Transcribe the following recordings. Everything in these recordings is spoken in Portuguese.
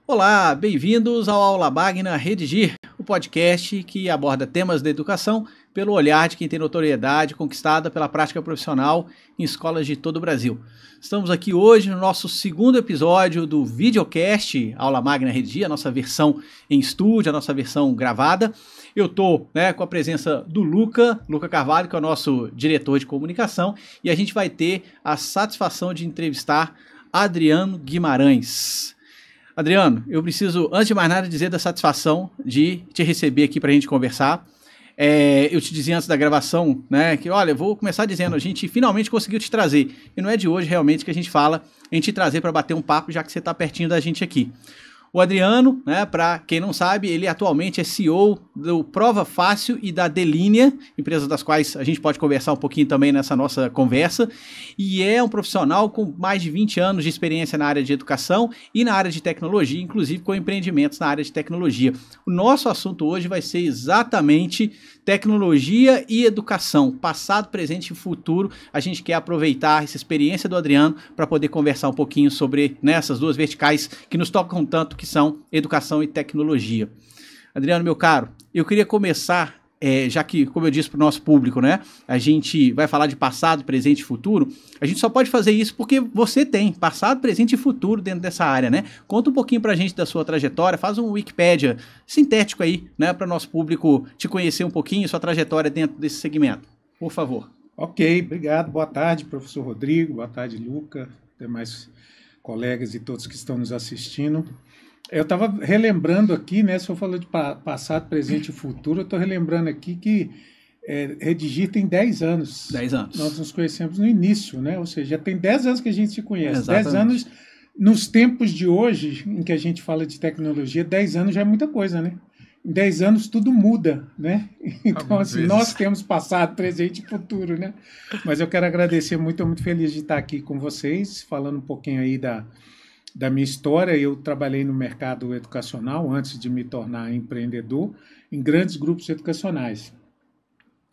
Olá, bem-vindos ao Aula Magna Redigir, o podcast que aborda temas da educação pelo olhar de quem tem notoriedade conquistada pela prática profissional em escolas de todo o Brasil. Estamos aqui hoje no nosso segundo episódio do videocast Aula Magna Redigir, a nossa versão em estúdio, a nossa versão gravada. Eu estou com a presença do Luca Carvalho, que é o nosso diretor de comunicação, e a gente vai ter a satisfação de entrevistar Adriano Guimarães. Adriano, eu preciso, antes de mais nada, dizer da satisfação de te receber aqui para a gente conversar. Eu te dizia antes da gravação, que olha, eu vou começar dizendo, a gente finalmente conseguiu te trazer. E não é de hoje realmente que a gente fala em te trazer para bater um papo, já que você está pertinho da gente aqui. O Adriano, para quem não sabe, ele atualmente é CEO do Prova Fácil e da Delinea, empresas das quais a gente pode conversar um pouquinho também nessa nossa conversa, e é um profissional com mais de 20 anos de experiência na área de educação e na área de tecnologia, inclusive com empreendimentos na área de tecnologia. O nosso assunto hoje vai ser exatamente tecnologia e educação, passado, presente e futuro. A gente quer aproveitar essa experiência do Adriano para poder conversar um pouquinho sobre essas duas verticais que nos tocam tanto, que são educação e tecnologia. Adriano, meu caro, eu queria começar, já que, como eu disse para o nosso público, a gente vai falar de passado, presente e futuro, a gente só pode fazer isso porque você tem passado, presente e futuro dentro dessa área, Conta um pouquinho para a gente da sua trajetória, faz um Wikipédia sintético aí, para o nosso público te conhecer um pouquinho, sua trajetória dentro desse segmento, por favor. Ok, obrigado. Boa tarde, professor Rodrigo, boa tarde, Luca, demais colegas e todos que estão nos assistindo. Eu estava relembrando aqui, se eu falou de passado, presente e futuro, eu estou relembrando aqui que Redigir tem 10 anos. 10 anos. Nós nos conhecemos no início, Ou seja, já tem 10 anos que a gente se conhece. Exatamente. 10 anos, nos tempos de hoje, em que a gente fala de tecnologia, 10 anos já é muita coisa, Em 10 anos tudo muda, Então, assim, nós temos passado, presente e futuro, Mas eu quero agradecer muito, estou muito feliz de estar aqui com vocês, falando um pouquinho aí da minha história. Eu trabalhei no mercado educacional antes de me tornar empreendedor em grandes grupos educacionais.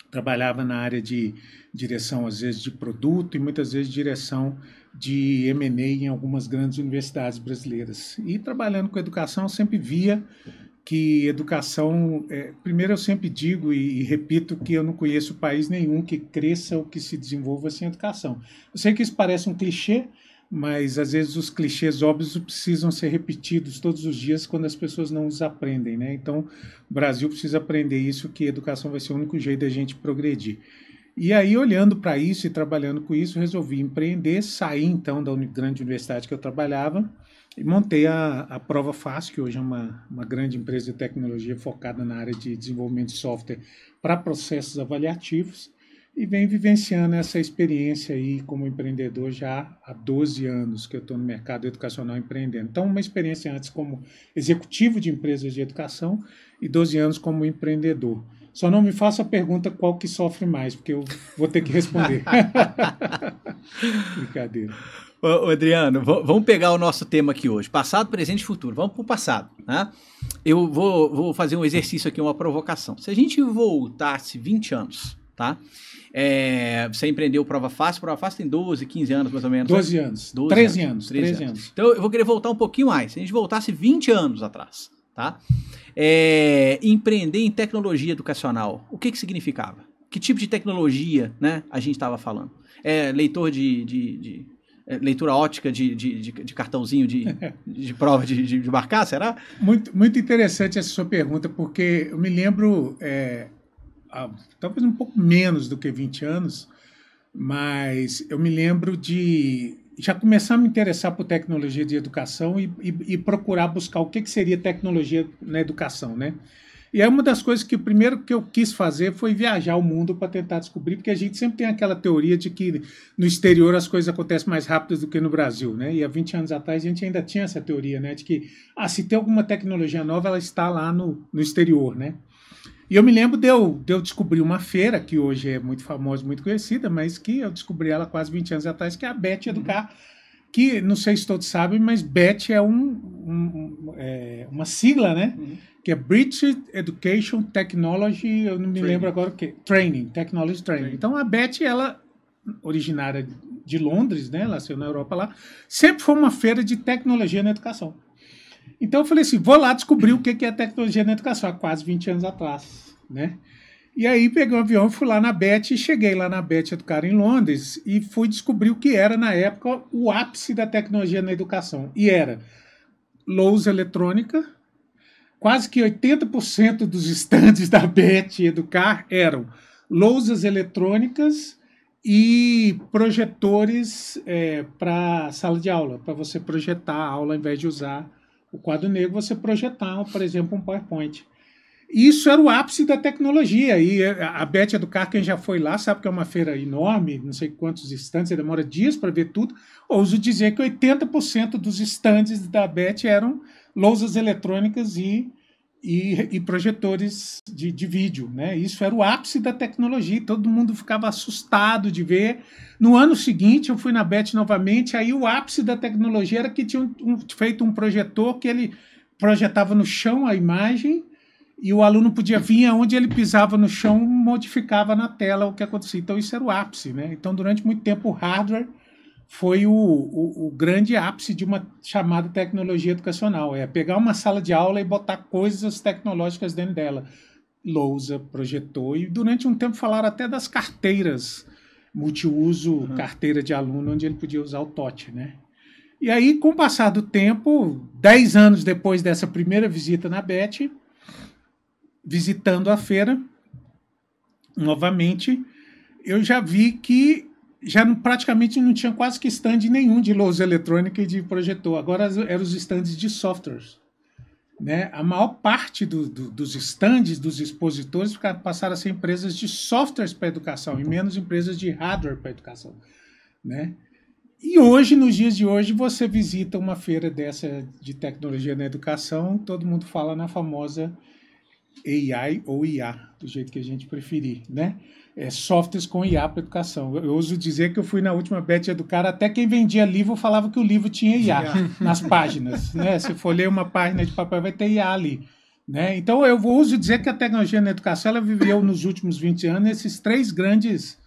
Trabalhava na área de direção, às vezes, de produto e muitas vezes direção de M&A em algumas grandes universidades brasileiras. E trabalhando com educação, eu sempre via que educação... primeiro, eu sempre digo e repito que eu não conheço país nenhum que cresça ou que se desenvolva sem educação. Eu sei que isso parece um clichê, mas às vezes os clichês óbvios precisam ser repetidos todos os dias quando as pessoas não os aprendem, Então, o Brasil precisa aprender isso, que a educação vai ser o único jeito da gente progredir. E aí, olhando para isso e trabalhando com isso, resolvi empreender, saí então da grande universidade que eu trabalhava e montei a Prova Fácil, que hoje é uma grande empresa de tecnologia focada na área de desenvolvimento de software para processos avaliativos. E venho vivenciando essa experiência aí como empreendedor já há 12 anos que eu estou no mercado educacional empreendendo. Então, uma experiência antes como executivo de empresas de educação e 12 anos como empreendedor. Só não me faça a pergunta qual que sofre mais, porque eu vou ter que responder. Brincadeira. Ô, Adriano, vamos pegar o nosso tema aqui hoje, passado, presente e futuro. Vamos para o passado, Eu vou fazer um exercício aqui, uma provocação. Se a gente voltasse 20 anos, você empreendeu o Prova Fácil tem 12, 15 anos mais ou menos. 12 anos, 13 anos. Então eu vou querer voltar um pouquinho mais, se a gente voltasse 20 anos atrás, empreender em tecnologia educacional, o que significava? Que tipo de tecnologia, a gente estava falando? Leitor de leitura ótica de cartãozinho de prova de marcar, será? Muito interessante essa sua pergunta, porque eu me lembro... talvez um pouco menos do que 20 anos, mas eu me lembro de já começar a me interessar por tecnologia de educação e procurar buscar o que seria tecnologia na educação, E é uma das coisas que o primeiro que eu quis fazer foi viajar o mundo para tentar descobrir, porque a gente sempre tem aquela teoria de que no exterior as coisas acontecem mais rápido do que no Brasil, E há 20 anos atrás a gente ainda tinha essa teoria, de que se tem alguma tecnologia nova, ela está lá no exterior, E eu me lembro de eu descobrir uma feira, que hoje é muito famosa, muito conhecida, mas que eu descobri ela quase 20 anos atrás, que é a BET Educar, que não sei se todos sabem, mas BET é uma sigla, Que é British Education Technology, eu não me lembro agora o que, Technology Training. Então a BET, ela, originária de Londres, ela nasceu na Europa lá, sempre foi uma feira de tecnologia na educação. Então eu falei assim, vou lá descobrir o que é tecnologia na educação, há quase 20 anos atrás, né? E aí peguei um avião, fui lá na BET, cheguei lá na BET Educar em Londres e fui descobrir o que era, na época, o ápice da tecnologia na educação. E era lousa eletrônica, quase que 80% dos estandes da BET Educar eram lousas eletrônicas e projetores para sala de aula, para você projetar a aula, ao invés de usar o quadro negro, você projetar, por exemplo, um PowerPoint. Isso era o ápice da tecnologia. E a BET Educar, quem já foi lá, sabe que é uma feira enorme, não sei quantos estandes, você demora dias para ver tudo. Ouso dizer que 80% dos estandes da BET eram lousas eletrônicas e projetores de vídeo, né? Isso era o ápice da tecnologia, todo mundo ficava assustado de ver. No ano seguinte, eu fui na BET novamente, aí o ápice da tecnologia era que tinham feito um projetor que ele projetava no chão a imagem e o aluno podia vir aonde ele pisava no chão, modificava na tela o que acontecia. Então isso era o ápice, né? Então durante muito tempo o hardware foi o grande ápice de uma chamada tecnologia educacional. É pegar uma sala de aula e botar coisas tecnológicas dentro dela. Lousa, projetor, e durante um tempo falaram até das carteiras multiuso, carteira de aluno, onde ele podia usar o TOT, né? E aí, com o passar do tempo, 10 anos depois dessa primeira visita na BET, visitando a feira, novamente, eu já vi que praticamente não tinha quase que stand nenhum de lousa eletrônica e de projetor. Agora eram os stands de softwares, né? A maior parte dos stands, dos expositores, passaram a ser empresas de softwares para educação e menos empresas de hardware para educação, né? E hoje, nos dias de hoje, você visita uma feira dessa de tecnologia na educação, todo mundo fala na famosa AI ou IA, do jeito que a gente preferir, né? Softwares com IA para educação. Eu ouso dizer que eu fui na última BET Educar, até quem vendia livro falava que o livro tinha IA nas páginas, né? Se for ler uma página de papel, vai ter IA ali, né? Então, eu ouso dizer que a tecnologia na educação, ela viveu nos últimos 20 anos esses 3 grandes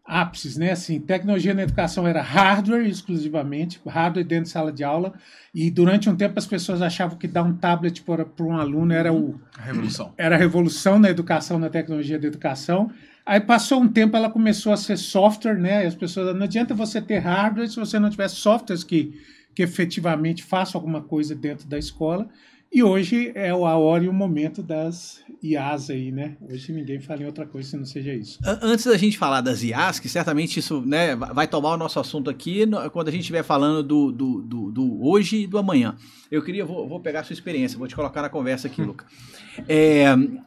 ápices, né? Assim, tecnologia na educação era hardware exclusivamente, hardware dentro de sala de aula, e durante um tempo as pessoas achavam que dar um tablet para um aluno era a revolução. Era a revolução na educação, na tecnologia da educação. Aí passou um tempo, ela começou a ser software, né? E as pessoas, não adianta você ter hardware se você não tiver softwares que efetivamente façam alguma coisa dentro da escola. E hoje é a hora e o momento das IAs aí, né? Hoje ninguém fala em outra coisa que não seja isso. Antes da gente falar das IAs, que certamente isso, né, vai tomar o nosso assunto aqui quando a gente estiver falando do hoje e do amanhã. Eu vou pegar a sua experiência, vou te colocar na conversa aqui, Luca.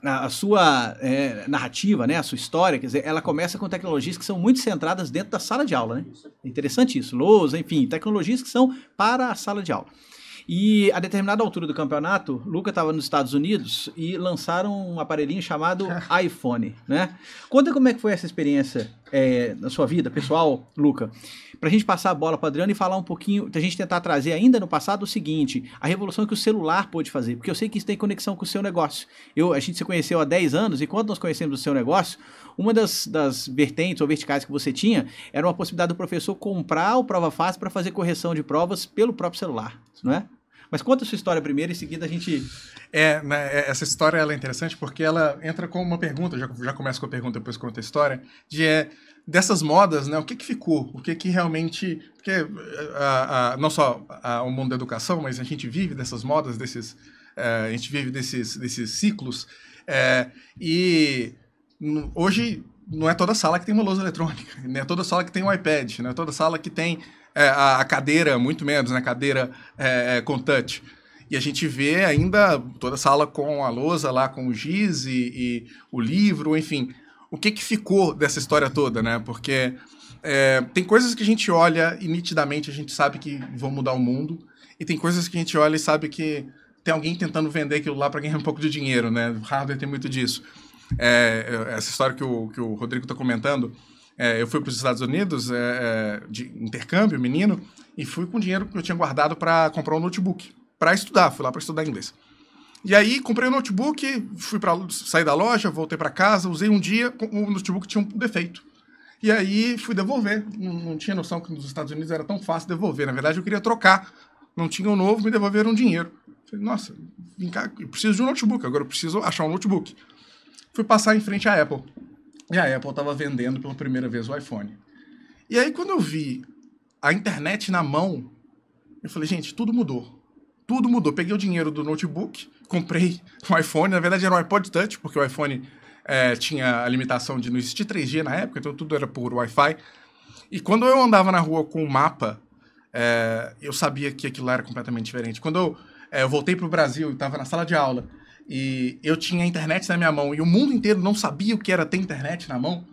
A sua narrativa, né, a sua história, quer dizer, ela começa com tecnologias que são muito centradas dentro da sala de aula, né? É interessante isso, lousa, enfim, tecnologias que são para a sala de aula. E a determinada altura do campeonato, Luca estava nos Estados Unidos e lançaram um aparelhinho chamado iPhone, né? Conta como é que foi essa experiência na sua vida, pessoal, Luca, para a gente passar a bola para o Adriano e falar um pouquinho, a gente tentar trazer ainda no passado o seguinte, a revolução que o celular pôde fazer, porque eu sei que isso tem conexão com o seu negócio. A gente se conheceu há 10 anos e quando nós conhecemos o seu negócio, uma das vertentes ou verticais que você tinha era uma possibilidade do professor comprar o Prova Fácil para fazer correção de provas pelo próprio celular, não é? Mas conta a sua história primeiro e em seguida a gente... Essa história ela é interessante porque ela entra com uma pergunta, já começa com a pergunta, depois conta a história, dessas modas, né? O que ficou? O que realmente... Porque não só o mundo da educação, mas a gente vive dessas modas, a gente vive desses ciclos, e hoje não é toda sala que tem uma lousa eletrônica, não é toda sala que tem um iPad, não é toda sala que tem a cadeira, muito menos, né? Cadeira com touch. E a gente vê ainda toda sala com a lousa lá, com o giz e o livro, enfim. O que ficou dessa história toda, né? Porque tem coisas que a gente olha e nitidamente a gente sabe que vão mudar o mundo, e tem coisas que a gente olha e sabe que tem alguém tentando vender aquilo lá para ganhar um pouco de dinheiro, né? O hardware tem muito disso. Essa história que o Rodrigo está comentando, eu fui para os Estados Unidos de intercâmbio, menino, e fui com dinheiro que eu tinha guardado para comprar um notebook, para estudar, fui lá para estudar inglês. E aí comprei o notebook, saí da loja, voltei para casa, usei um dia, o notebook tinha um defeito. E aí fui devolver, não tinha noção que nos Estados Unidos era tão fácil devolver, na verdade eu queria trocar, não tinha um novo, me devolveram dinheiro. Falei, nossa, vem cá, eu preciso de um notebook, agora eu preciso achar um notebook. Fui passar em frente à Apple. E a Apple estava vendendo pela primeira vez o iPhone. E aí, quando eu vi a internet na mão, eu falei, gente, tudo mudou. Tudo mudou. Peguei o dinheiro do notebook, comprei um iPhone. Na verdade, era um iPod Touch, porque o iPhone tinha a limitação de não existir 3G na época, então tudo era por Wi-Fi. E quando eu andava na rua com o mapa, eu sabia que aquilo era completamente diferente. Quando eu voltei para o Brasil e estava na sala de aula, e eu tinha a internet na minha mão, e o mundo inteiro não sabia o que era ter internet na mão,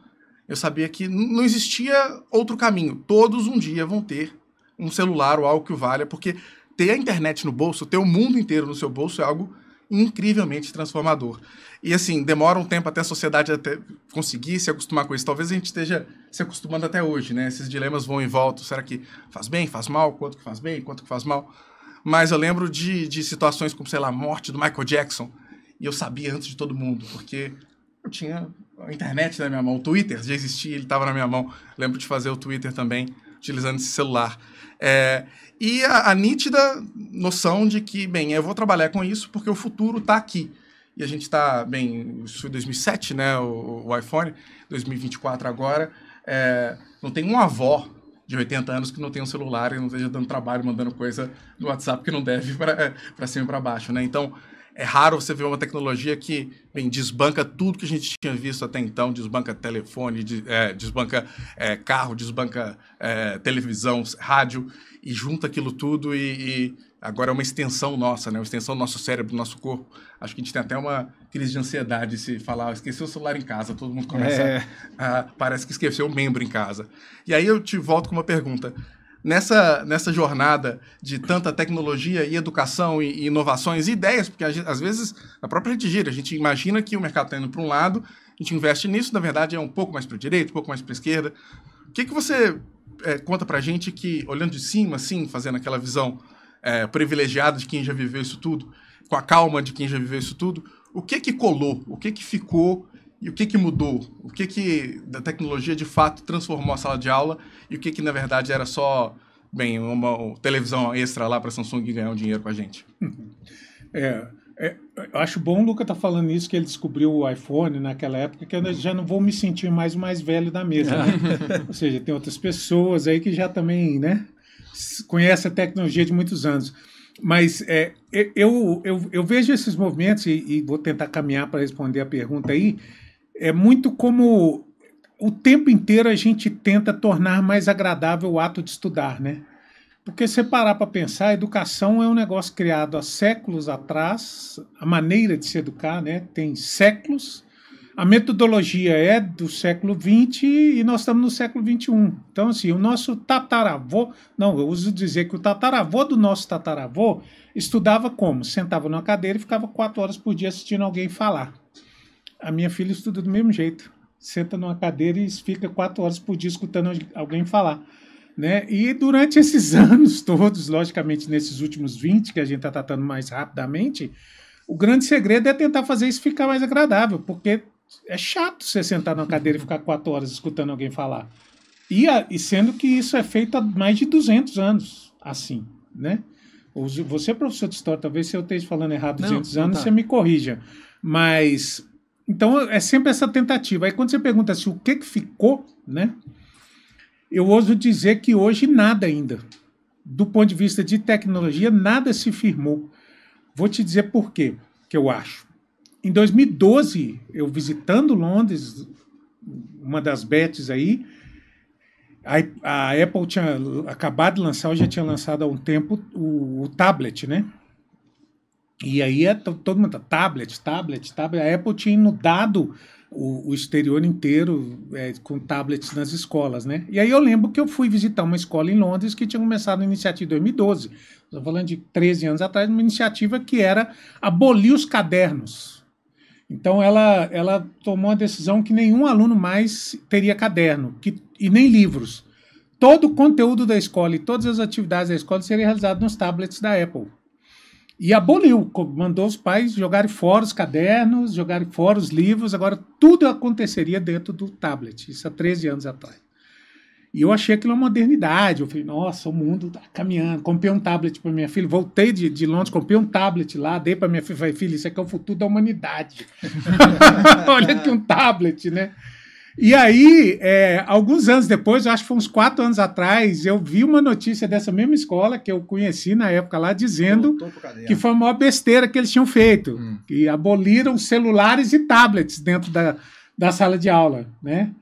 eu sabia que não existia outro caminho. Todos um dia vão ter um celular ou algo que o valha, porque ter a internet no bolso, ter o mundo inteiro no seu bolso é algo incrivelmente transformador. E assim, demora um tempo até a sociedade conseguir se acostumar com isso. Talvez a gente esteja se acostumando até hoje, né? Esses dilemas vão e voltam. Será que faz bem, faz mal? Quanto que faz bem, quanto que faz mal? Mas eu lembro de situações como, sei lá, a morte do Michael Jackson, e eu sabia antes de todo mundo, porque eu tinha a internet na minha mão, o Twitter já existia, ele estava na minha mão. Lembro de fazer o Twitter também, utilizando esse celular. E a nítida noção de que, bem, eu vou trabalhar com isso porque o futuro está aqui. E a gente está, bem, isso foi 2007, né, o iPhone, 2024 agora, não tem uma avó de 80 anos que não tem um celular e não esteja dando trabalho, mandando coisa no WhatsApp que não deve para cima e para baixo, né? Então, é raro você ver uma tecnologia que, bem, desbanca tudo que a gente tinha visto até então, desbanca telefone, desbanca carro, desbanca televisão, rádio, e junta aquilo tudo e agora é uma extensão nossa, né? Uma extensão do nosso cérebro, do nosso corpo. Acho que a gente tem até uma crise de ansiedade se falar, esqueceu o celular em casa, todo mundo começa parece que esqueceu o membro em casa. E aí eu te volto com uma pergunta. Nessa jornada de tanta tecnologia e educação e inovações e ideias, porque às vezes na própria Rede Gira, a gente imagina que o mercado está indo para um lado, a gente investe nisso, na verdade é um pouco mais para a direita, um pouco mais para a esquerda. O que você conta para a gente que, olhando de cima, assim, fazendo aquela visão privilegiada de quem já viveu isso tudo, com a calma de quem já viveu isso tudo, o que colou, o que ficou e o que mudou? O que da tecnologia de fato transformou a sala de aula e o que na verdade era só, bem, uma televisão extra lá para a Samsung ganhar um dinheiro com a gente? Eu acho bom o Luca tá falando isso, que ele descobriu o iPhone naquela época, que eu já não vou me sentir mais o mais velho da mesa. Né? Ou seja, tem outras pessoas aí que já também, né, conhecem a tecnologia de muitos anos. Mas eu vejo esses movimentos, e vou tentar caminhar para responder a pergunta aí, é muito como o tempo inteiro a gente tenta tornar mais agradável o ato de estudar, né? Porque se parar para pensar, a educação é um negócio criado há séculos atrás, a maneira de se educar, né, tem séculos, a metodologia é do século XX e nós estamos no século XXI. Então, assim, o nosso tataravô, eu uso dizer que o tataravô do nosso tataravô estudava como? Sentava numa cadeira e ficava 4 horas por dia assistindo alguém falar. A minha filha estuda do mesmo jeito, senta numa cadeira e fica 4 horas por dia escutando alguém falar. Né? E durante esses anos todos, logicamente nesses últimos 20, que a gente está tratando mais rapidamente, o grande segredo é tentar fazer isso ficar mais agradável, porque é chato você sentar numa cadeira e ficar 4 horas escutando alguém falar. E sendo que isso é feito há mais de 200 anos, assim, né? Você é professor de história, talvez se eu esteja falando errado 200 anos, você me corrija. Mas, então, é sempre essa tentativa. Aí quando você pergunta assim, o que ficou, né? Eu ouso dizer que hoje nada ainda. Do ponto de vista de tecnologia, nada se firmou. Vou te dizer por quê, que eu acho. Em 2012, eu visitando Londres, uma das bets aí, a Apple tinha acabado de lançar, ou já tinha lançado há um tempo, o tablet, né? E aí todo mundo, tablet. A Apple tinha inundado o exterior inteiro com tablets nas escolas, né? E aí eu lembro que eu fui visitar uma escola em Londres que tinha começado a iniciativa em 2012. Estou falando de 13 anos atrás, uma iniciativa que era abolir os cadernos. Então ela tomou a decisão que nenhum aluno mais teria caderno e nem livros. Todo o conteúdo da escola e todas as atividades da escola seriam realizadas nos tablets da Apple. E aboliu, mandou os pais jogarem fora os cadernos, jogarem fora os livros, agora tudo aconteceria dentro do tablet, isso há 13 anos atrás. E eu achei aquilo uma modernidade. Eu falei, nossa, o mundo está caminhando. Comprei um tablet para minha filha. Voltei de Londres, comprei um tablet lá, dei para minha filha. Falei, filha, isso aqui é o futuro da humanidade. Olha aqui um tablet, né? E aí, alguns anos depois, eu acho que foi uns 4 anos atrás, eu vi uma notícia dessa mesma escola que eu conheci na época lá, dizendo que foi a maior besteira que eles tinham feito. Que aboliram celulares e tablets dentro da sala de aula, né?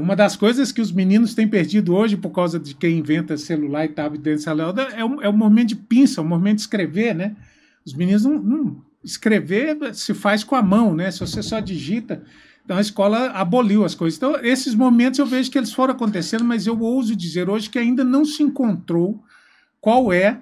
Uma das coisas que os meninos têm perdido hoje por causa de quem inventa celular e tablet dentro da sala de aula é o momento de pinça, o momento de escrever, né? Os meninos não escrever se faz com a mão, né? Se você só digita. Então a escola aboliu as coisas. Então esses momentos eu vejo que eles foram acontecendo, mas eu ouso dizer hoje que ainda não se encontrou qual é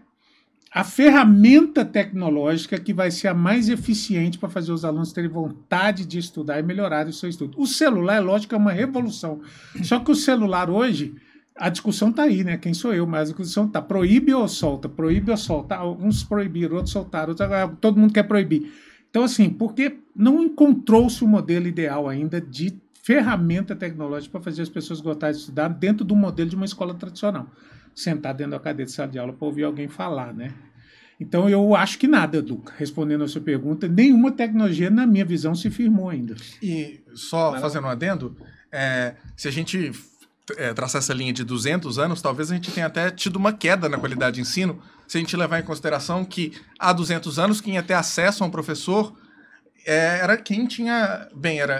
a ferramenta tecnológica que vai ser a mais eficiente para fazer os alunos terem vontade de estudar e melhorar o seu estudo. O celular, é lógico, é uma revolução. Só que o celular hoje, a discussão está aí, né? Quem sou eu? Mas a discussão está proíbe ou solta? Proíbe ou solta? Uns proibiram, outros soltaram, todo mundo quer proibir. Então, assim, porque não encontrou-se o modelo ideal ainda de ferramenta tecnológica para fazer as pessoas gostarem de estudar dentro do modelo de uma escola tradicional. Sentar dentro da cadeira de sala de aula para ouvir alguém falar, né? Então, eu acho que nada, Duca. Respondendo a sua pergunta, nenhuma tecnologia, na minha visão, se firmou ainda. E só fazendo um adendo, se a gente traçar essa linha de 200 anos, talvez a gente tenha até tido uma queda na qualidade de ensino, se a gente levar em consideração que há 200 anos quem ia ter acesso a um professor era quem tinha,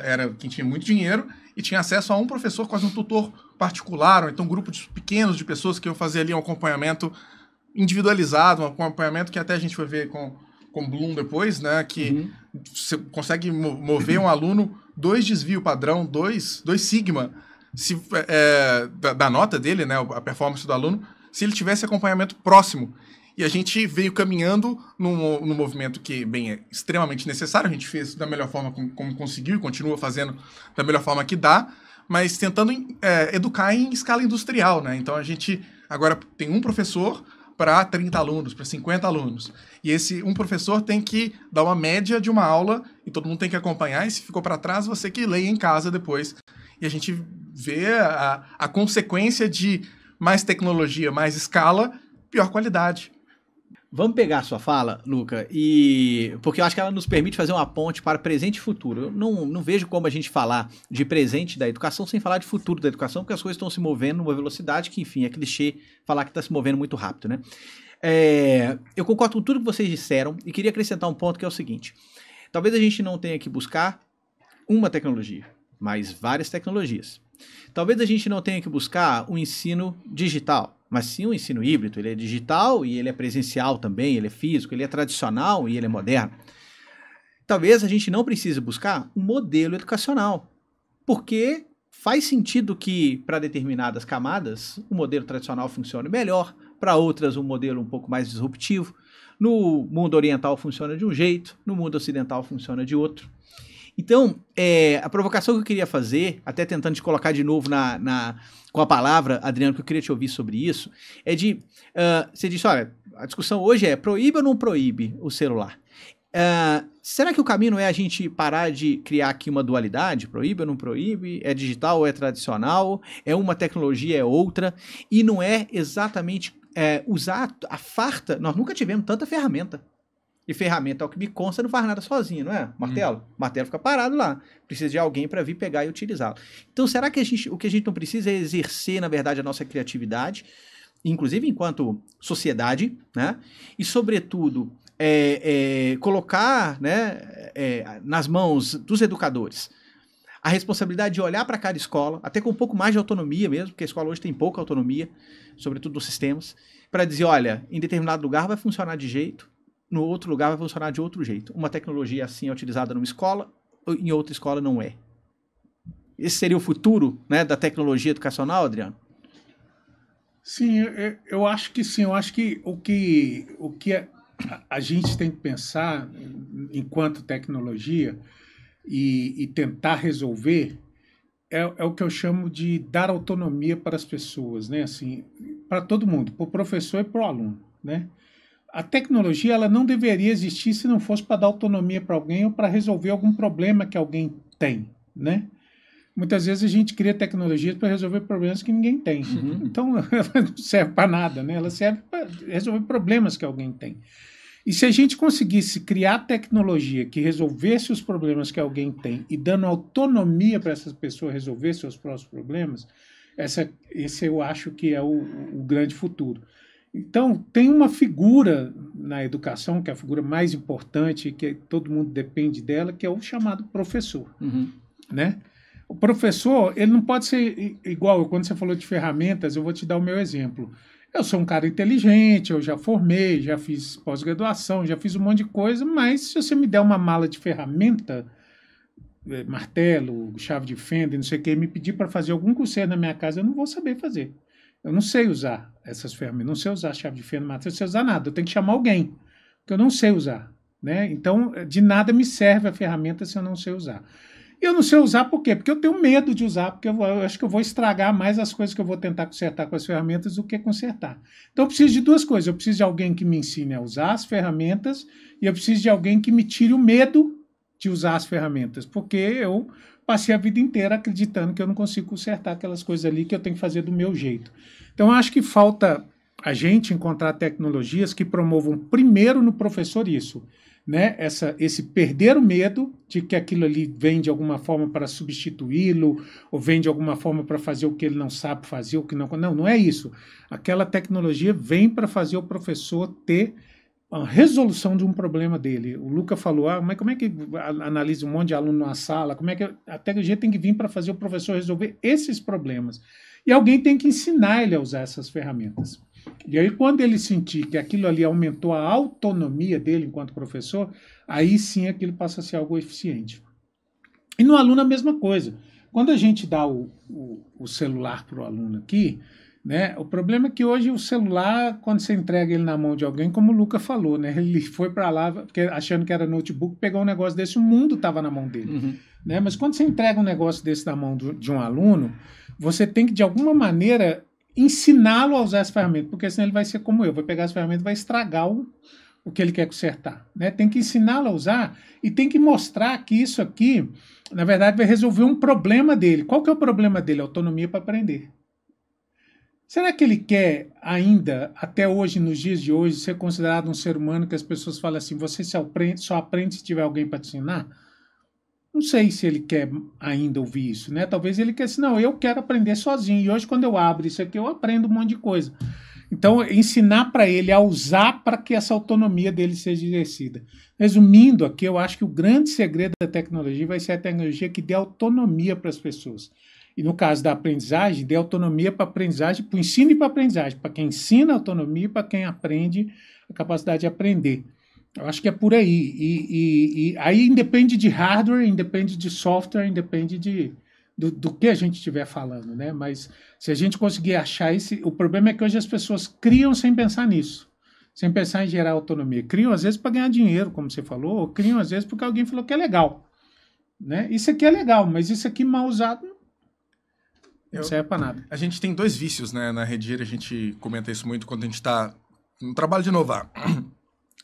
era quem tinha muito dinheiro e tinha acesso a um professor, quase um tutor particular, ou então grupos pequenos de pessoas que iam fazer ali um acompanhamento individualizado, um acompanhamento que até a gente vai ver com Bloom depois, né, que você consegue mover um aluno 2 desvio padrão, 2 sigma, da nota dele, né, a performance do aluno, se ele tivesse acompanhamento próximo. E a gente veio caminhando num movimento que, bem, é extremamente necessário, a gente fez da melhor forma como conseguiu e continua fazendo da melhor forma que dá, mas tentando educar em escala industrial, né? Então a gente agora tem um professor para 30 alunos, para 50 alunos. E esse um professor tem que dar uma média de uma aula e todo mundo tem que acompanhar, e se ficou para trás, você que leia em casa depois. E a gente vê a consequência de mais tecnologia, mais escala, pior qualidade. Vamos pegar a sua fala, Luca, porque eu acho que ela nos permite fazer uma ponte para presente e futuro. Eu não vejo como a gente falar de presente da educação sem falar de futuro da educação, porque as coisas estão se movendo numa velocidade que, enfim, é clichê falar que está se movendo muito rápido, né? Eu concordo com tudo que vocês disseram e queria acrescentar um ponto que é o seguinte. Talvez a gente não tenha que buscar uma tecnologia, mas várias tecnologias. Talvez a gente não tenha que buscar um ensino digital, mas sim um ensino híbrido. Ele é digital e ele é presencial também, ele é físico, ele é tradicional e ele é moderno. Talvez a gente não precise buscar um modelo educacional, porque faz sentido que para determinadas camadas o modelo tradicional funcione melhor, para outras um modelo um pouco mais disruptivo. No mundo oriental funciona de um jeito, no mundo ocidental funciona de outro. Então, a provocação que eu queria fazer, até tentando te colocar de novo com a palavra, Adriano, que eu queria te ouvir sobre isso, é você disse, olha, a discussão hoje é proíbe ou não proíbe o celular? Será que o caminho é a gente parar de criar aqui uma dualidade? Proíbe ou não proíbe? É digital ou é tradicional? É uma tecnologia, é outra? E não é exatamente usar a farta, nós nunca tivemos tanta ferramenta. E ferramenta, ao que me consta, não faz nada sozinho, não é? Martelo? Martelo fica parado lá. Precisa de alguém para vir pegar e utilizá-lo. Então, será que o que a gente não precisa é exercer, na verdade, a nossa criatividade, inclusive enquanto sociedade, né? E, sobretudo, colocar, né, nas mãos dos educadores a responsabilidade de olhar para cada escola, até com um pouco mais de autonomia mesmo, porque a escola hoje tem pouca autonomia, sobretudo nos sistemas, para dizer, olha, em determinado lugar vai funcionar de jeito, no outro lugar vai funcionar de outro jeito. Uma tecnologia assim é utilizada numa escola, em outra escola não é. Esse seria o futuro, né, da tecnologia educacional, Adriano? Sim, eu acho que sim. Eu acho que o que a gente tem que pensar enquanto tecnologia e tentar resolver é o que eu chamo de dar autonomia para as pessoas, né? Assim, para todo mundo, para o professor e para o aluno, né? A tecnologia ela não deveria existir se não fosse para dar autonomia para alguém ou para resolver algum problema que alguém tem, né? Muitas vezes a gente cria tecnologias para resolver problemas que ninguém tem. Então, ela não serve para nada, né? Ela serve para resolver problemas que alguém tem. E se a gente conseguisse criar tecnologia que resolvesse os problemas que alguém tem e dando autonomia para essas pessoas resolver seus próprios problemas, esse eu acho que é o grande futuro. Então, tem uma figura na educação, que é a figura mais importante, que todo mundo depende dela, que é o chamado professor. Né? O professor, ele não pode ser igual, quando você falou de ferramentas, eu vou te dar o meu exemplo. Eu sou um cara inteligente, eu já formei, já fiz pós-graduação, já fiz um monte de coisa, mas se você me der uma mala de ferramenta, martelo, chave de fenda, não sei o que, me pedir para fazer algum conserto na minha casa, eu não vou saber fazer. Eu não sei usar essas ferramentas, não sei usar chave de fenda, martelo, não sei usar nada, eu tenho que chamar alguém, porque eu não sei usar. Né? Então, de nada me serve a ferramenta se eu não sei usar. Eu não sei usar por quê? Porque eu tenho medo de usar, porque eu acho que eu vou estragar mais as coisas que eu vou tentar consertar com as ferramentas do que consertar. Então eu preciso de duas coisas. Eu preciso de alguém que me ensine a usar as ferramentas e eu preciso de alguém que me tire o medo de usar as ferramentas, porque eu passei a vida inteira acreditando que eu não consigo consertar aquelas coisas ali que eu tenho que fazer do meu jeito. Então eu acho que falta a gente encontrar tecnologias que promovam primeiro no professor isso, né? Esse perder o medo de que aquilo ali vem de alguma forma para substituí-lo ou vem de alguma forma para fazer o que ele não sabe fazer, o que não... Não é isso. Aquela tecnologia vem para fazer o professor ter a resolução de um problema dele. O Luca falou, mas como é que analisa um monte de aluno numa sala? Como é que a tecnologia tem que vir para fazer o professor resolver esses problemas? E alguém tem que ensinar ele a usar essas ferramentas. E aí, quando ele sentir que aquilo ali aumentou a autonomia dele enquanto professor, aí sim aquilo passa a ser algo eficiente. E no aluno a mesma coisa. Quando a gente dá o celular para o aluno aqui, né, o problema é que hoje o celular, quando você entrega ele na mão de alguém, como o Luca falou, né, ele foi para lá porque, achando que era notebook, pegou um negócio desse, o mundo estava na mão dele. Né? Mas quando você entrega um negócio desse na mão de um aluno, você tem que, de alguma maneira, ensiná-lo a usar as ferramentas, porque senão ele vai ser como eu, vai pegar as ferramentas e vai estragar o que ele quer consertar. Né? Tem que ensiná-lo a usar e tem que mostrar que isso aqui, na verdade, vai resolver um problema dele. Qual que é o problema dele? Autonomia para aprender. Será que ele quer ainda, até hoje, nos dias de hoje, ser considerado um ser humano que as pessoas falam assim, você só aprende se tiver alguém para te ensinar? Não sei se ele quer ainda ouvir isso, né? Talvez ele quer assim, não, eu quero aprender sozinho. E hoje, quando eu abro isso aqui, eu aprendo um monte de coisa. Então, ensinar para ele a usar para que essa autonomia dele seja exercida. Resumindo aqui, eu acho que o grande segredo da tecnologia vai ser a tecnologia que dê autonomia para as pessoas. E no caso da aprendizagem, dê autonomia para a aprendizagem, para o ensino e para a aprendizagem. Para quem ensina a autonomia e para quem aprende a capacidade de aprender. Eu acho que é por aí. E aí independe de hardware, independe de software, independe do que a gente estiver falando, né? Mas se a gente conseguir achar esse... O problema é que hoje as pessoas criam sem pensar nisso. Sem pensar em gerar autonomia. Criam às vezes para ganhar dinheiro, como você falou, ou criam às vezes porque alguém falou que é legal. Né? Isso aqui é legal, mas isso aqui mal usado não serve para nada. A gente tem dois vícios, né? Na Redir, a gente comenta isso muito quando a gente está no trabalho de inovar.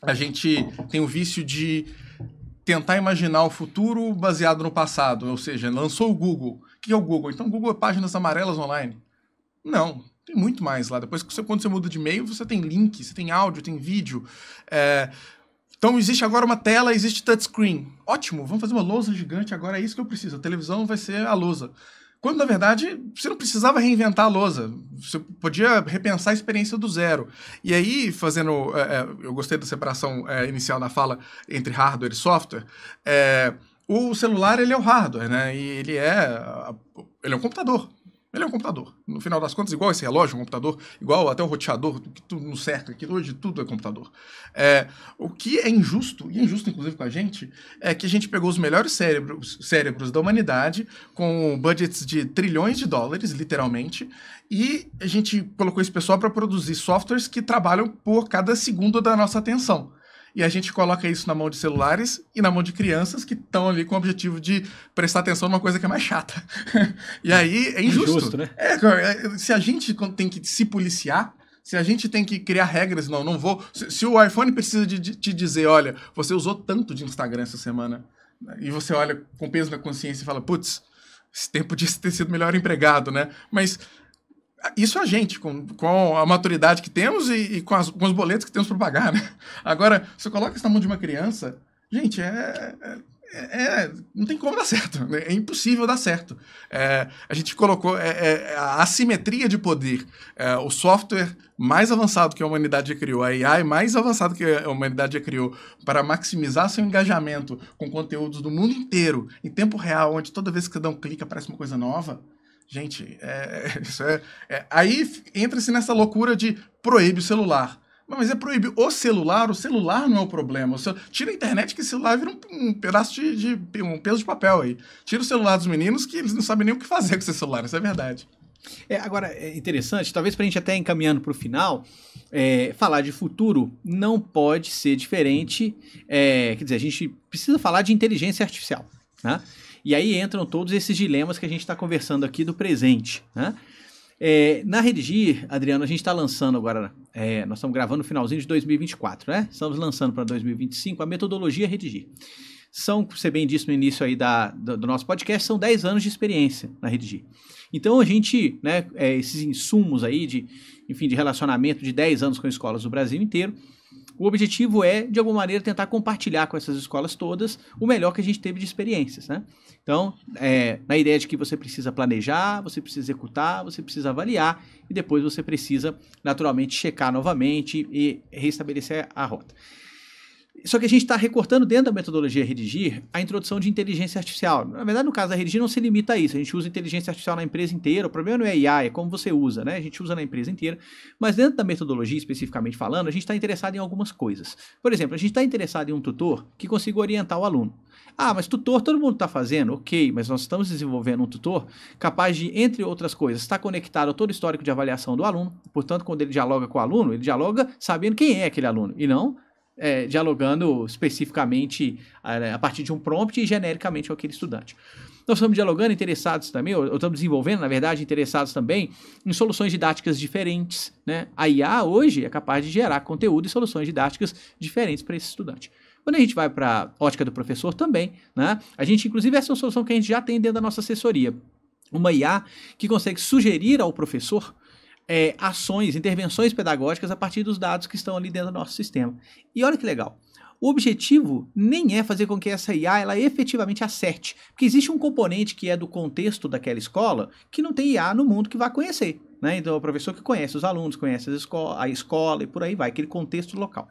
A gente tem o vício de tentar imaginar o futuro baseado no passado, ou seja, lançou o Google. O que é o Google? Então, o Google é páginas amarelas online. Não, tem muito mais lá. Depois, quando você muda de e-mail, você tem link, você tem áudio, tem vídeo. Então, existe agora uma tela, existe touchscreen. Ótimo, vamos fazer uma lousa gigante, agora é isso que eu preciso. A televisão vai ser a lousa. Quando, na verdade, você não precisava reinventar a lousa. Você podia repensar a experiência do zero. E aí, fazendo... eu gostei da separação inicial na fala entre hardware e software. O celular, ele é o hardware, né? E ele é um computador. Ele é um computador. No final das contas, igual esse relógio, um computador, igual até o roteador, que tudo nos cerca aqui, hoje tudo é computador. O que é injusto, e é injusto inclusive com a gente, é que a gente pegou os melhores cérebros da humanidade, com budgets de trilhões de dólares, literalmente, e a gente colocou esse pessoal para produzir softwares que trabalham por cada segundo da nossa atenção. E a gente coloca isso na mão de celulares e na mão de crianças que estão ali com o objetivo de prestar atenção numa coisa que é mais chata. E aí é injusto. Né? Se a gente tem que se policiar, se a gente tem que criar regras, não vou... Se o iPhone precisa de te dizer, olha, você usou tanto de Instagram essa semana, e você olha com peso na consciência e fala, putz, esse tempo podia ter sido melhor empregado, né? Mas isso a gente, com a maturidade que temos e com os boletos que temos para pagar, né? Agora, você coloca isso na mão de uma criança, gente, não tem como dar certo, né? É impossível dar certo. A gente colocou a assimetria de poder, o software mais avançado que a humanidade já criou, a AI mais avançado que a humanidade já criou para maximizar seu engajamento com conteúdos do mundo inteiro, em tempo real, onde toda vez que você dá um clique aparece uma coisa nova. Gente, aí entra-se nessa loucura de proíbe o celular. Mas é proibir o celular não é o problema. Tira a internet que o celular vira um pedaço um peso de papel aí. Tira o celular dos meninos que eles não sabem nem o que fazer com esse celular, isso é verdade. Agora, é interessante, talvez para a gente até encaminhando para o final, falar de futuro não pode ser diferente, quer dizer, a gente precisa falar de inteligência artificial, né? E aí entram todos esses dilemas que a gente está conversando aqui do presente, né? Na Redigir, Adriano, a gente está lançando agora, nós estamos gravando no finalzinho de 2024, né? Estamos lançando para 2025 a metodologia Redigir. Você bem disse no início aí do nosso podcast, são 10 anos de experiência na Redigir. Então a gente, né, esses insumos aí de relacionamento de 10 anos com escolas do Brasil inteiro, o objetivo é, de alguma maneira, tentar compartilhar com essas escolas todas o melhor que a gente teve de experiências, né? Então, na ideia de que você precisa planejar, você precisa executar, você precisa avaliar e depois você precisa, naturalmente, checar novamente e restabelecer a rota. Só que a gente está recortando dentro da metodologia Redigir a introdução de inteligência artificial. Na verdade, no caso da Redigir, não se limita a isso. A gente usa inteligência artificial na empresa inteira. O problema não é IA, é como você usa, né? A gente usa na empresa inteira. Mas dentro da metodologia, especificamente falando, a gente está interessado em algumas coisas. Por exemplo, a gente está interessado em um tutor que consiga orientar o aluno. Mas tutor todo mundo está fazendo? Ok, mas nós estamos desenvolvendo um tutor capaz de, entre outras coisas, estar conectado a todo o histórico de avaliação do aluno. Portanto, quando ele dialoga com o aluno, ele dialoga sabendo quem é aquele aluno e não dialogando especificamente a partir de um prompt e genericamente com aquele estudante. Nós estamos dialogando interessados também, ou estamos desenvolvendo, na verdade, interessados também em soluções didáticas diferentes, né? A IA hoje é capaz de gerar conteúdo e soluções didáticas diferentes para esse estudante. Quando a gente vai para a ótica do professor também, né? A gente, inclusive, essa é uma solução que a gente já tem dentro da nossa assessoria. Uma IA que consegue sugerir ao professor ações, intervenções pedagógicas a partir dos dados que estão ali dentro do nosso sistema. E olha que legal. O objetivo nem é fazer com que essa IA ela efetivamente acerte, porque existe um componente que é do contexto daquela escola que não tem IA no mundo que vai conhecer, né? Então, é o professor que conhece os alunos, conhece a escola e por aí vai, aquele contexto local.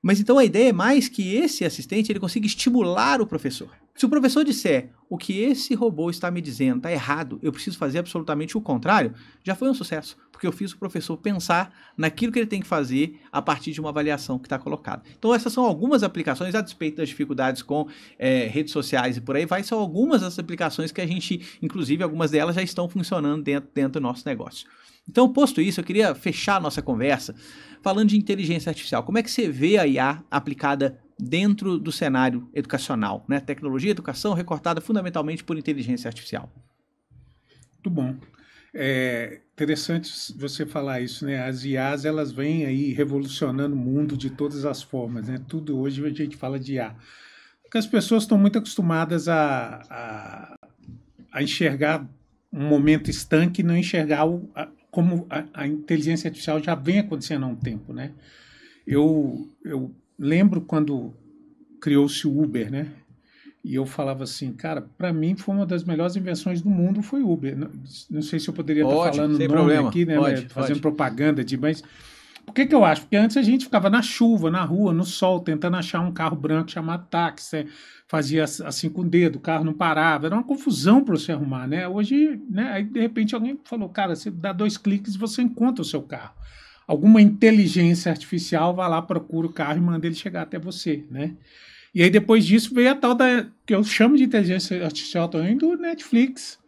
Mas então a ideia é mais que esse assistente ele consiga estimular o professor. Se o professor disser o que esse robô está me dizendo está errado, eu preciso fazer absolutamente o contrário, já foi um sucesso, porque eu fiz o professor pensar naquilo que ele tem que fazer a partir de uma avaliação que está colocada. Então essas são algumas aplicações, a despeito das dificuldades com redes sociais e por aí vai, são algumas das aplicações que a gente, inclusive algumas delas já estão funcionando dentro do nosso negócio. Então, posto isso, eu queria fechar a nossa conversa falando de inteligência artificial. Como é que você vê a IA aplicada dentro do cenário educacional, né? Tecnologia e educação recortada fundamentalmente por inteligência artificial. Muito bom. É interessante você falar isso, né? As IAs, elas vêm aí revolucionando o mundo de todas as formas, né? Tudo hoje a gente fala de IA. Porque as pessoas estão muito acostumadas a enxergar um momento estanque e não enxergar como a inteligência artificial já vem acontecendo há um tempo, né? Eu lembro quando criou-se o Uber, né? E eu falava assim, cara, para mim foi uma das melhores invenções do mundo, foi o Uber. Não sei se eu poderia estar falando o nome problema. Aqui, né? Fazendo propaganda mas por que eu acho? Porque antes a gente ficava na chuva, na rua, no sol, tentando achar um carro branco chamado táxi, fazia assim com o dedo, o carro não parava, era uma confusão para você arrumar, né? Hoje, né? Aí de repente alguém falou, cara, você dá 2 cliques e você encontra o seu carro. Alguma inteligência artificial vai lá, procura o carro e manda ele chegar até você, né? E aí depois disso veio a tal que eu chamo de inteligência artificial também do Netflix,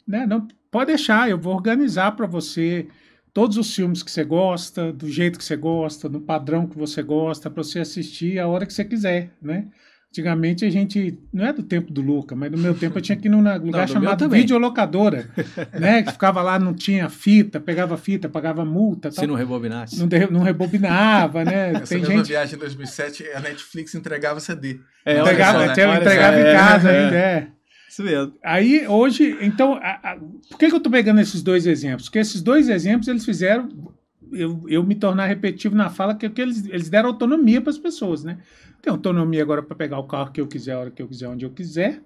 né? Não pode deixar, eu vou organizar para você todos os filmes que você gosta, do jeito que você gosta, no padrão que você gosta, para você assistir a hora que você quiser, né? Antigamente a gente, não é do tempo do Luca, mas no meu tempo eu tinha que ir num lugar chamado videolocadora, né? Que ficava lá, não tinha fita, pegava fita, pagava multa. Se não rebobinasse. Não rebobinava, né? Essa Tem mesma viagem em 2007, a Netflix entregava CD. Entregava em casa ainda, Isso mesmo. Aí, hoje, então, por que eu estou pegando esses dois exemplos? Porque esses dois exemplos, eles fizeram eu me tornar repetitivo na fala, que eles deram autonomia para as pessoas, né? Tenho autonomia agora para pegar o carro que eu quiser, a hora que eu quiser, onde eu quiser,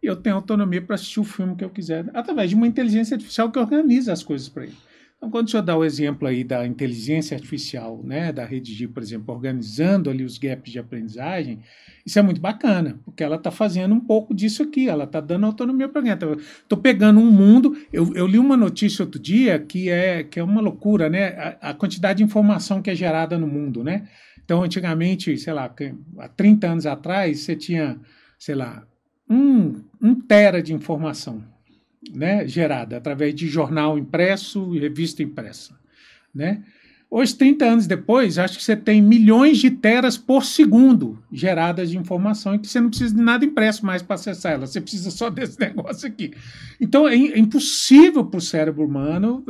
e eu tenho autonomia para assistir o filme que eu quiser, através de uma inteligência artificial que organiza as coisas para ele. Então, quando o senhor dá o exemplo aí da inteligência artificial, né, da Redigir, por exemplo, organizando ali os gaps de aprendizagem, isso é muito bacana, porque ela está fazendo um pouco disso aqui, ela está dando autonomia para alguém. Estou pegando um mundo, eu li uma notícia outro dia que é uma loucura, né, a quantidade de informação que é gerada no mundo, né? Então, antigamente, sei lá, há 30 anos atrás, você tinha, sei lá, um tera de informação, né, gerada através de jornal impresso e revista impressa, né? Hoje, 30 anos depois, acho que você tem milhões de teras por segundo geradas de informação e que você não precisa de nada impresso mais para acessar ela, você precisa só desse negócio aqui. Então, é impossível para o cérebro humano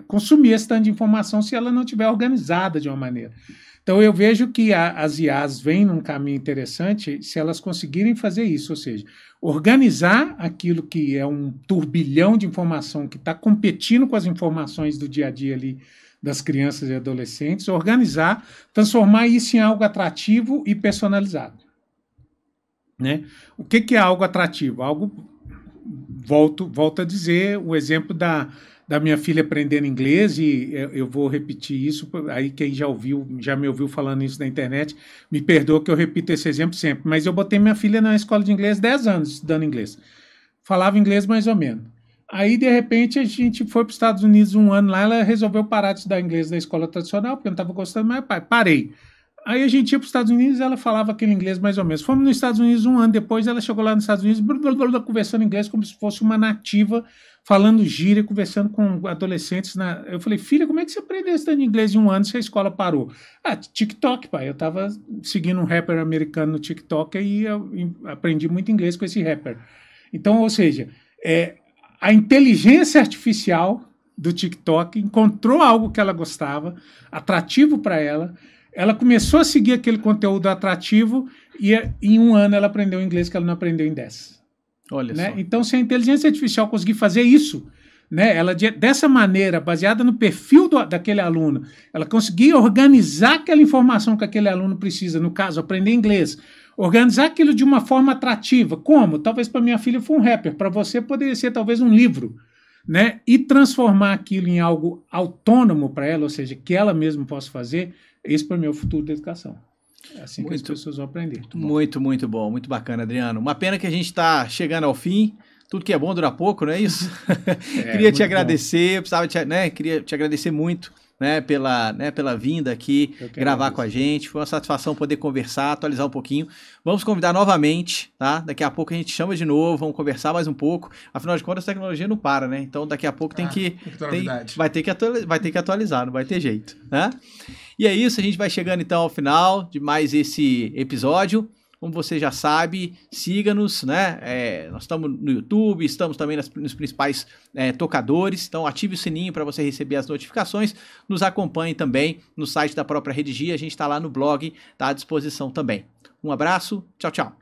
consumir esse tanto de informação se ela não estiver organizada de uma maneira. Então, eu vejo que as IAs vêm num caminho interessante se elas conseguirem fazer isso, ou seja, organizar aquilo que é um turbilhão de informação que está competindo com as informações do dia a dia ali das crianças e adolescentes, organizar, transformar isso em algo atrativo e personalizado, né? O que é algo atrativo? Volto a dizer, o exemplo da minha filha aprendendo inglês, e eu vou repetir isso, aí quem já me ouviu falando isso na internet, me perdoa que eu repito esse exemplo sempre, mas eu botei minha filha na escola de inglês 10 anos estudando inglês. Falava inglês mais ou menos. Aí, de repente, a gente foi para os Estados Unidos um ano lá, ela resolveu parar de estudar inglês na escola tradicional, porque eu não estava gostando, mas parei. Aí a gente ia para os Estados Unidos e ela falava aquele inglês mais ou menos. Fomos nos Estados Unidos um ano depois, ela chegou lá nos Estados Unidos conversando inglês como se fosse uma nativa, falando gíria, conversando com adolescentes. Eu falei, filha, como é que você aprendeu esse tanto de inglês em um ano se a escola parou? TikTok, pai. Eu estava seguindo um rapper americano no TikTok e eu aprendi muito inglês com esse rapper. Então, ou seja, a inteligência artificial do TikTok encontrou algo que ela gostava, atrativo para ela. Ela começou a seguir aquele conteúdo atrativo e em um ano ela aprendeu inglês que ela não aprendeu em 10. Olha né? só. Então, se a inteligência artificial conseguir fazer isso, né, ela dessa maneira, baseada no perfil daquele aluno, ela conseguir organizar aquela informação que aquele aluno precisa, no caso, aprender inglês, organizar aquilo de uma forma atrativa. Como? Talvez para minha filha foi um rapper, para você poderia ser talvez um livro, né? E transformar aquilo em algo autônomo para ela, ou seja, que ela mesma possa fazer. Esse para mim é o futuro da educação. É assim que as pessoas vão aprender. Muito bom. Muito bacana, Adriano. Uma pena que a gente está chegando ao fim. Tudo que é bom dura pouco, não é isso? Queria te agradecer, queria te agradecer muito, né, pela vinda aqui, gravar com a gente. Foi uma satisfação poder conversar, atualizar um pouquinho. Vamos convidar novamente, tá? Daqui a pouco a gente chama de novo, vamos conversar mais um pouco. Afinal de contas, a tecnologia não para, né? Então daqui a pouco vai ter que atualizar, não vai ter jeito, né? E é isso, a gente vai chegando então ao final de mais esse episódio. Como você já sabe, siga-nos, né? Nós estamos no YouTube, estamos também nos principais tocadores, então ative o sininho para você receber as notificações. Nos acompanhe também no site da própria Redigir, a gente está lá no blog, está à disposição também. Um abraço, tchau, tchau.